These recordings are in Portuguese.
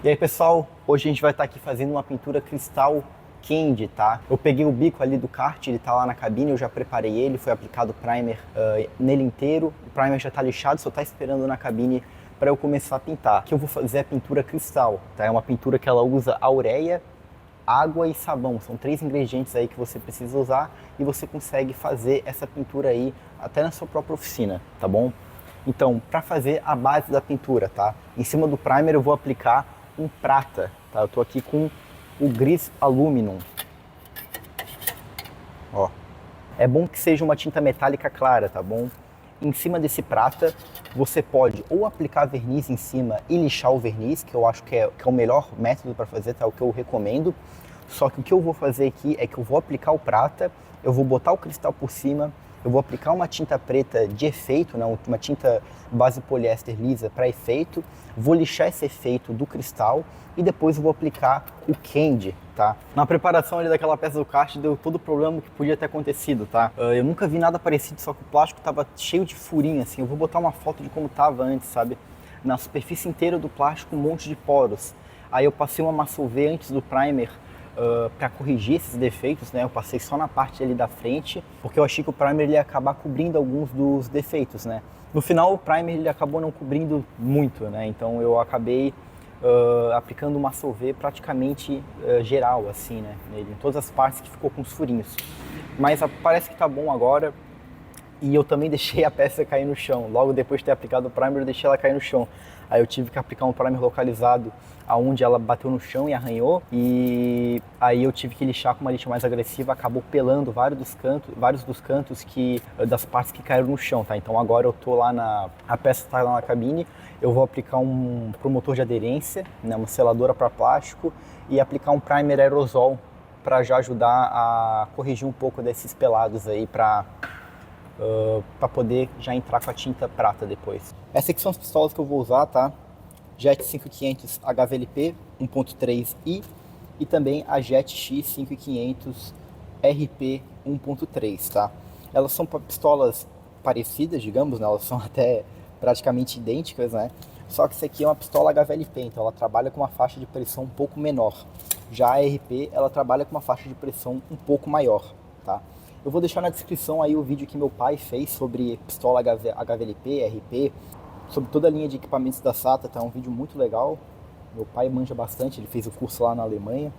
E aí pessoal, hoje a gente vai estar aqui fazendo uma pintura cristal candy, tá? Eu peguei o bico ali do kart, ele tá lá na cabine, eu já preparei ele, foi aplicado primer nele inteiro, o primer já tá lixado, só tá esperando na cabine para eu começar a pintar. Aqui eu vou fazer a pintura cristal, tá? É uma pintura que ela usa auréia, água e sabão, são 3 ingredientes aí que você precisa usar e você consegue fazer essa pintura aí até na sua própria oficina, tá bom? Então, para fazer a base da pintura, tá? Em cima do primer eu vou aplicar um prata, tá? Eu tô aqui com o gris aluminum. Ó. É bom que seja uma tinta metálica clara, tá bom? Em cima desse prata, você pode ou aplicar verniz em cima e lixar o verniz, que eu acho que é o melhor método para fazer, tá? O que eu recomendo. Só que o que eu vou fazer aqui é que eu vou aplicar o prata, eu vou botar o cristal por cima, eu vou aplicar uma tinta preta de efeito, né, uma tinta base poliéster lisa para efeito, vou lixar esse efeito do cristal e depois eu vou aplicar o candy, tá? Na preparação ali daquela peça do kart deu todo o problema que podia ter acontecido, tá? Eu nunca vi nada parecido, só que o plástico tava cheio de furinho, assim. Eu vou botar uma foto de como tava antes, sabe? Na superfície inteira do plástico um monte de poros. Aí eu passei uma massa UV antes do primer, para corrigir esses defeitos, né? Eu passei só na parte ali da frente, porque eu achei que o primer ele ia acabar cobrindo alguns dos defeitos, né? No final o primer ele acabou não cobrindo muito, né? Então eu acabei aplicando uma UV praticamente geral, assim, né? Nele, em todas as partes que ficou com os furinhos. Mas parece que tá bom agora. E eu também deixei a peça cair no chão. Logo depois de ter aplicado o primer, eu deixei ela cair no chão. Aí eu tive que aplicar um primer localizado aonde ela bateu no chão e arranhou. E aí eu tive que lixar com uma lixa mais agressiva. Acabou pelando vários dos cantos das partes que caíram no chão, tá? Então agora eu tô lá a peça está lá na cabine. Eu vou aplicar um promotor de aderência, né, uma seladora para plástico e aplicar um primer aerosol para já ajudar a corrigir um pouco desses pelados aí para poder já entrar com a tinta prata depois. Essas aqui são as pistolas que eu vou usar, tá? Jet 5500 HVLP 1.3i e também a Jet X 5500 RP 1.3, tá? Elas são pistolas parecidas, digamos, né? Elas são até praticamente idênticas, né? Só que essa aqui é uma pistola HVLP, então ela trabalha com uma faixa de pressão um pouco menor. Já a RP, ela trabalha com uma faixa de pressão um pouco maior, tá? Eu vou deixar na descrição aí o vídeo que meu pai fez sobre pistola HVLP, RP, sobre toda a linha de equipamentos da SATA, tá? É um vídeo muito legal. Meu pai manja bastante, ele fez o curso lá na Alemanha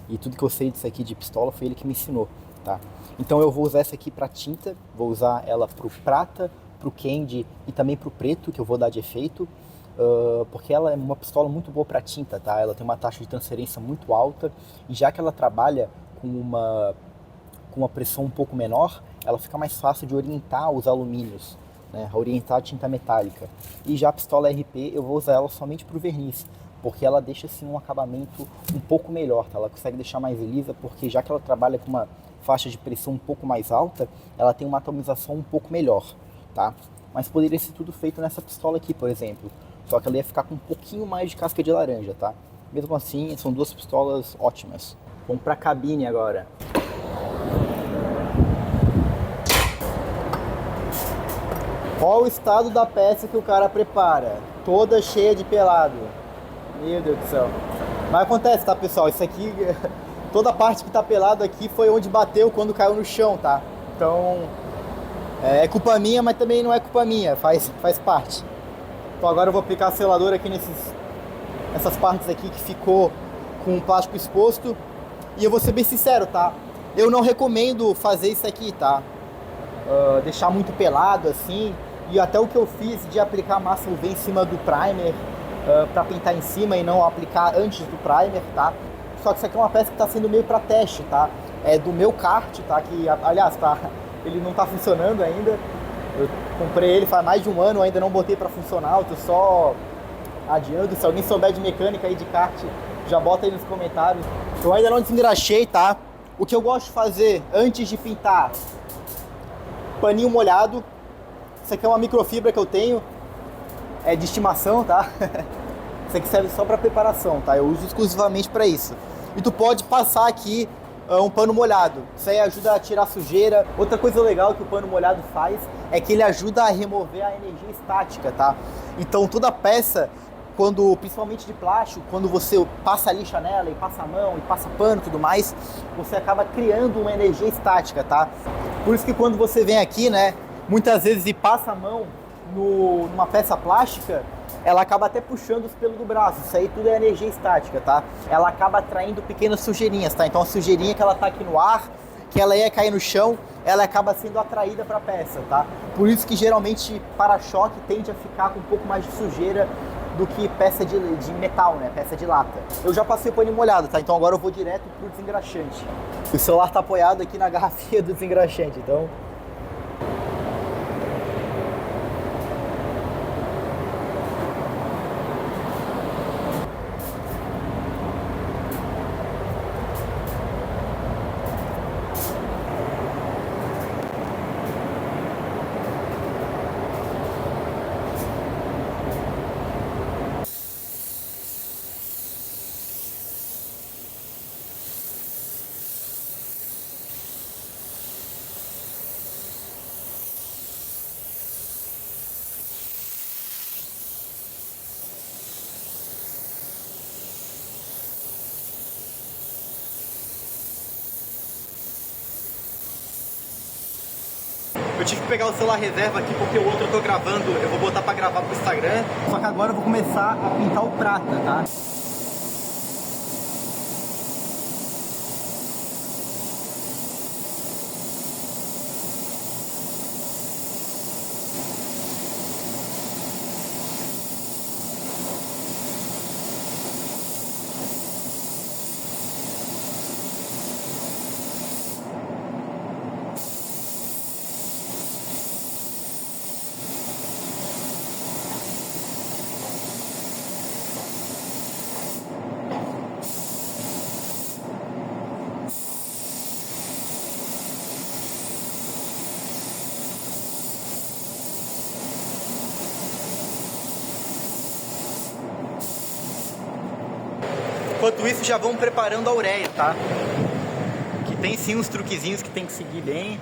e tudo que eu sei disso aqui de pistola foi ele que me ensinou, tá? Então eu vou usar essa aqui para tinta, vou usar ela pro prata, pro candy e também pro preto, que eu vou dar de efeito, porque ela é uma pistola muito boa para tinta, tá? Ela tem uma taxa de transferência muito alta e já que ela trabalha com uma pressão um pouco menor, ela fica mais fácil de orientar os alumínios, né? Orientar a tinta metálica. E já a pistola RP eu vou usar ela somente para o verniz, porque ela deixa assim um acabamento um pouco melhor, tá? Ela consegue deixar mais lisa, porque já que ela trabalha com uma faixa de pressão um pouco mais alta, ela tem uma atomização um pouco melhor, tá? Mas poderia ser tudo feito nessa pistola aqui, por exemplo, só que ela ia ficar com um pouquinho mais de casca de laranja, tá? Mesmo assim, são duas pistolas ótimas. Vamos para a cabine agora. Olha o estado da peça que o cara prepara, toda cheia de pelado. Meu Deus do céu. Mas acontece, tá, pessoal? Isso aqui, toda a parte que tá pelado aqui foi onde bateu quando caiu no chão, tá? Então, é culpa minha, mas também não é culpa minha, faz parte. Então agora eu vou aplicar a seladora aqui nessas partes aqui que ficou com o plástico exposto. E eu vou ser bem sincero, tá? Eu não recomendo fazer isso aqui, tá? Deixar muito pelado assim. E até o que eu fiz de aplicar massa UV em cima do primer para pintar em cima e não aplicar antes do primer, tá? Só que isso aqui é uma peça que está sendo meio para teste, tá? É do meu kart, tá? Que, aliás, tá? Ele não está funcionando ainda. Eu comprei ele faz mais de um ano, ainda não botei para funcionar. Eu tô só adiando. Se alguém souber de mecânica aí de kart, já bota aí nos comentários. Eu ainda não desengraxei, tá? O que eu gosto de fazer antes de pintar, paninho molhado. Isso aqui é uma microfibra que eu tenho, é de estimação, tá? Isso aqui serve só para preparação, tá? Eu uso exclusivamente para isso. E tu pode passar aqui um pano molhado. Isso aí ajuda a tirar sujeira. Outra coisa legal que o pano molhado faz é que ele ajuda a remover a energia estática, tá? Então toda peça principalmente de plástico, quando você passa lixa nela e passa a mão e passa pano e tudo mais, você acaba criando uma energia estática, tá? Por isso que quando você vem aqui, né, muitas vezes e passa a mão numa peça plástica, ela acaba até puxando os pelos do braço. Isso aí tudo é energia estática, tá? Ela acaba atraindo pequenas sujeirinhas, tá? Então a sujeirinha que ela tá aqui no ar, que ela ia cair no chão, ela acaba sendo atraída para a peça, tá? Por isso que geralmente para-choque tende a ficar com um pouco mais de sujeira do que peça de metal, né? Peça de lata. Eu já passei o paninho molhado, tá? Então agora eu vou direto pro desengraxante. O celular tá apoiado aqui na garrafinha do desengraxante, então... Eu tive que pegar o celular reserva aqui porque o outro eu tô gravando, eu vou botar pra gravar pro Instagram. Só que agora eu vou começar a pintar o prata, tá? Enquanto isso, já vamos preparando a ureia, tá? Que tem sim uns truquezinhos que tem que seguir bem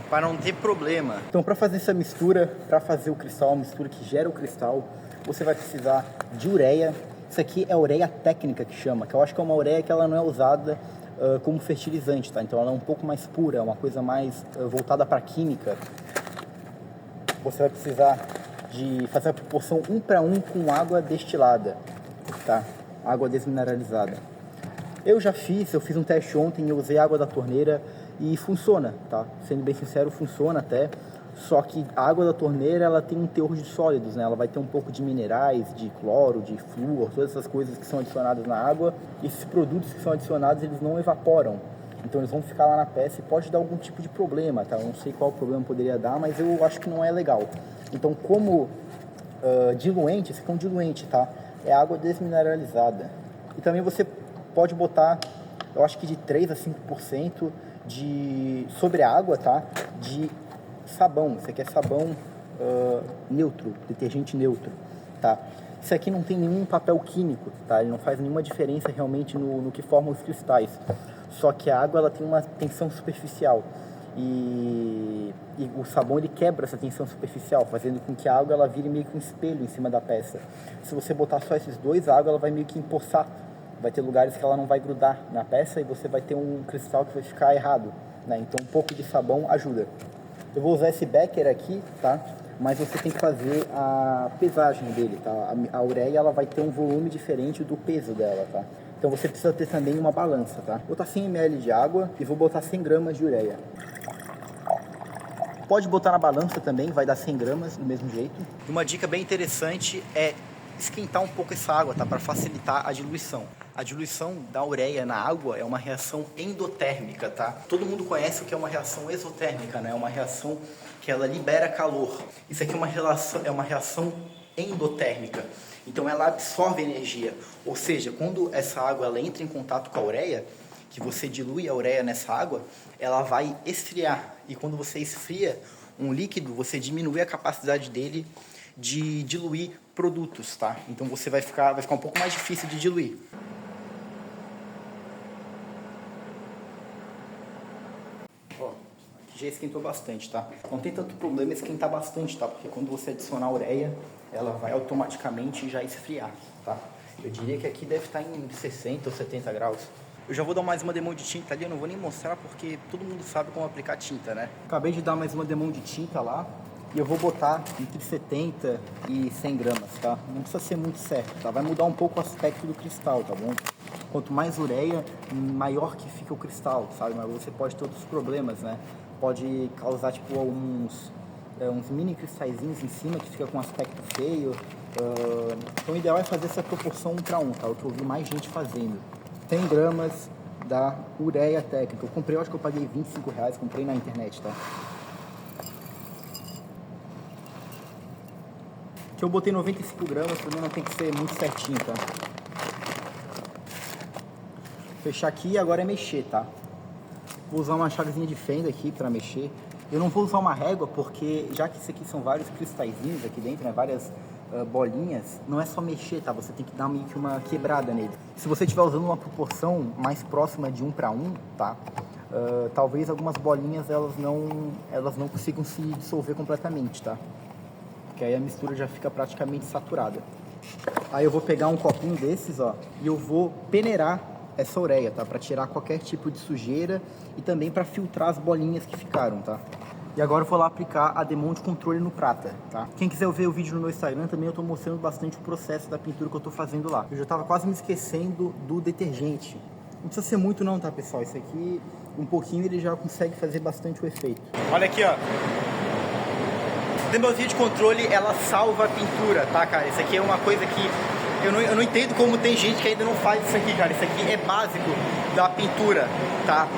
para não ter problema. Então, para fazer essa mistura, para fazer o cristal, a mistura que gera o cristal, você vai precisar de ureia. Isso aqui é a ureia técnica que chama, que eu acho que é uma ureia que ela não é usada como fertilizante, tá? Então ela é um pouco mais pura, é uma coisa mais voltada para a química. Você vai precisar de fazer a proporção 1 para 1 com água destilada, tá? Água desmineralizada. Eu fiz um teste ontem, eu usei água da torneira e funciona, tá? Sendo bem sincero, funciona até. Só que a água da torneira, ela tem um teor de sólidos, né? Ela vai ter um pouco de minerais, de cloro, de flúor, todas essas coisas que são adicionadas na água. Esses produtos que são adicionados, eles não evaporam. Então eles vão ficar lá na peça e pode dar algum tipo de problema, tá? Eu não sei qual problema poderia dar, mas eu acho que não é legal. Então, como diluente, esse aqui é um diluente, tá? É água desmineralizada. E também você pode botar, eu acho que de 3 a 5% sobre a água, tá? De sabão. Isso aqui é sabão neutro, detergente neutro, tá? Isso aqui não tem nenhum papel químico, tá? Ele não faz nenhuma diferença realmente no que forma os cristais. Só que a água, ela tem uma tensão superficial. E o sabão, ele quebra essa tensão superficial, fazendo com que a água ela vire meio que um espelho em cima da peça. Se você botar só esses dois, a água ela vai meio que empoçar. Vai ter lugares que ela não vai grudar na peça e você vai ter um cristal que vai ficar errado, né? Então um pouco de sabão ajuda. Eu vou usar esse becker aqui, tá? Mas você tem que fazer a pesagem dele, tá? A ureia ela vai ter um volume diferente do peso dela, tá? Então você precisa ter também uma balança, tá? Vou botar 100 ml de água e vou botar 100 gramas de ureia. Pode botar na balança também, vai dar 100 gramas do mesmo jeito. Uma dica bem interessante é esquentar um pouco essa água, tá? Para facilitar a diluição. A diluição da ureia na água é uma reação endotérmica, tá? Todo mundo conhece o que é uma reação exotérmica, né? É uma reação que ela libera calor. Isso aqui é uma reação endotérmica. Então ela absorve energia. Ou seja, quando essa água ela entra em contato com a ureia, que você dilui a ureia nessa água, ela vai esfriar. E quando você esfria um líquido, você diminui a capacidade dele de diluir produtos, tá? Então você vai ficar um pouco mais difícil de diluir. Ó, já esquentou bastante, tá? Não tem tanto problema esquentar bastante, tá? Porque quando você adicionar a ureia, ela vai automaticamente já esfriar, tá? Eu diria que aqui deve estar em 60 ou 70 graus. Eu já vou dar mais uma demão de tinta ali, eu não vou nem mostrar porque todo mundo sabe como aplicar tinta, né? Acabei de dar mais uma demão de tinta lá e eu vou botar entre 70 e 100 gramas, tá? Não precisa ser muito certo, tá? Vai mudar um pouco o aspecto do cristal, tá bom? Quanto mais ureia, maior que fica o cristal, sabe? Mas você pode ter outros problemas, né? Pode causar, tipo, uns mini cristalzinhos em cima que fica com um aspecto feio. Então o ideal é fazer essa proporção 1 para 1, tá? O que eu vi mais gente fazendo. 100 gramas da ureia técnica. Eu comprei, eu acho que eu paguei R$25, comprei na internet, tá? Aqui eu botei 95 gramas, também não tem que ser muito certinho, tá? Fechar aqui e agora é mexer, tá? Vou usar uma chavezinha de fenda aqui para mexer. Eu não vou usar uma régua porque, já que isso aqui são vários cristalzinhos aqui dentro, né? Várias bolinhas, não é só mexer, tá? Você tem que dar meio que uma quebrada nele. Se você estiver usando uma proporção mais próxima de 1 para 1, tá? Talvez algumas bolinhas elas não consigam se dissolver completamente, tá? Porque aí a mistura já fica praticamente saturada. Aí eu vou pegar um copinho desses, ó, e eu vou peneirar essa ureia, tá? Para tirar qualquer tipo de sujeira e também para filtrar as bolinhas que ficaram, tá? E agora eu vou lá aplicar a demão de controle no prata, tá? Quem quiser ver o vídeo no meu Instagram, também eu tô mostrando bastante o processo da pintura que eu tô fazendo lá. Eu já tava quase me esquecendo do detergente. Não precisa ser muito não, tá, pessoal? Isso aqui, um pouquinho, ele já consegue fazer bastante o efeito. Olha aqui, ó. A demãozinha de controle, ela salva a pintura, tá, cara? Isso aqui é uma coisa que eu não entendo como tem gente que ainda não faz isso aqui, cara. Isso aqui é básico da pintura, tá?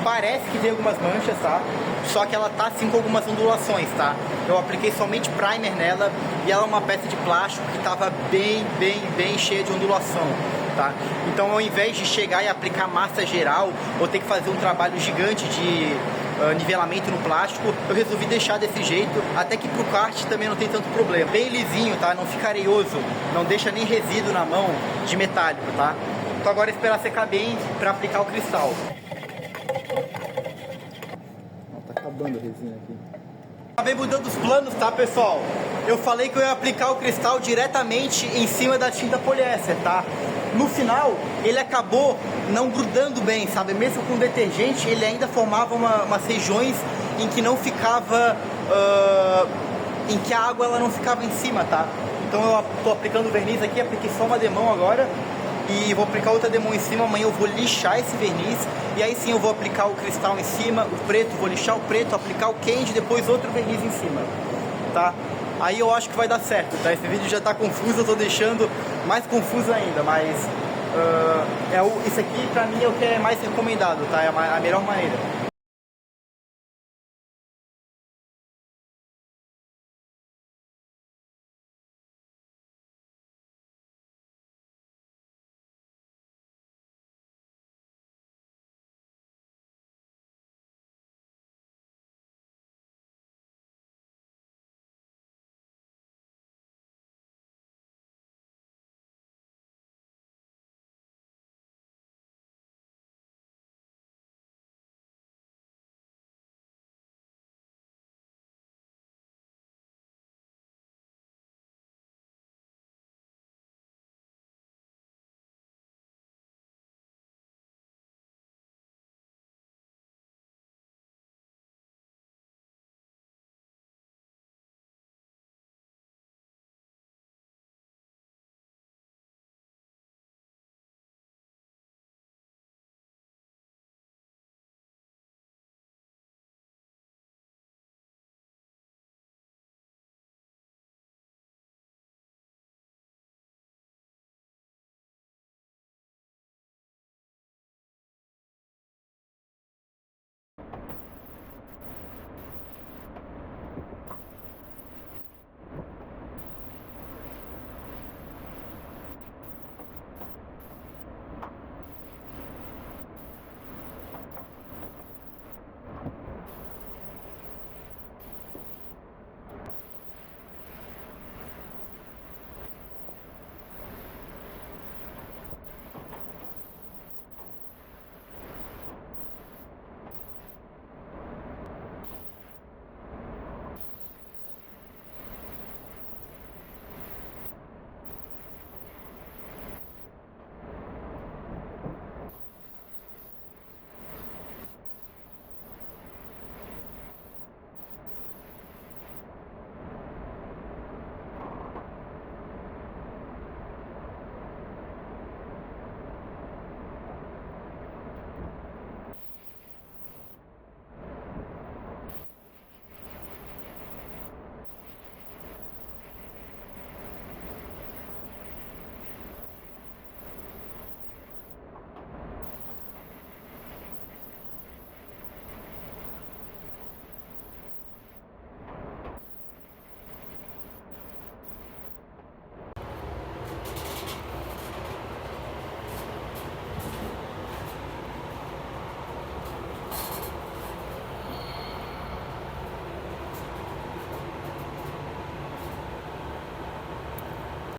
Parece que tem algumas manchas, tá? Só que ela tá assim com algumas ondulações, tá? Eu apliquei somente primer nela e ela é uma peça de plástico que tava bem cheia de ondulação, tá? Então ao invés de chegar e aplicar massa geral ou ter que fazer um trabalho gigante de nivelamento no plástico, eu resolvi deixar desse jeito, até que pro kart também não tem tanto problema. Bem lisinho, tá? Não fica areoso, não deixa nem resíduo na mão de metálico, tá? Então agora é esperar secar bem para aplicar o cristal. Tá acabando a resina aqui. Acabei mudando os planos, tá, pessoal? Eu falei que eu ia aplicar o cristal diretamente em cima da tinta poliéster, tá? No final, ele acabou não grudando bem, sabe? Mesmo com detergente, ele ainda formava umas regiões em que não ficava... em que a água ela não ficava em cima, tá? Então eu tô aplicando verniz aqui, apliquei só uma demão agora. E vou aplicar outra demão em cima, amanhã eu vou lixar esse verniz. E aí sim eu vou aplicar o cristal em cima, o preto, vou lixar o preto, aplicar o candy, depois outro verniz em cima, tá? Aí eu acho que vai dar certo, tá? Esse vídeo já tá confuso, eu tô deixando mais confuso ainda, mas isso aqui pra mim é o que é mais recomendado, tá? É a melhor maneira.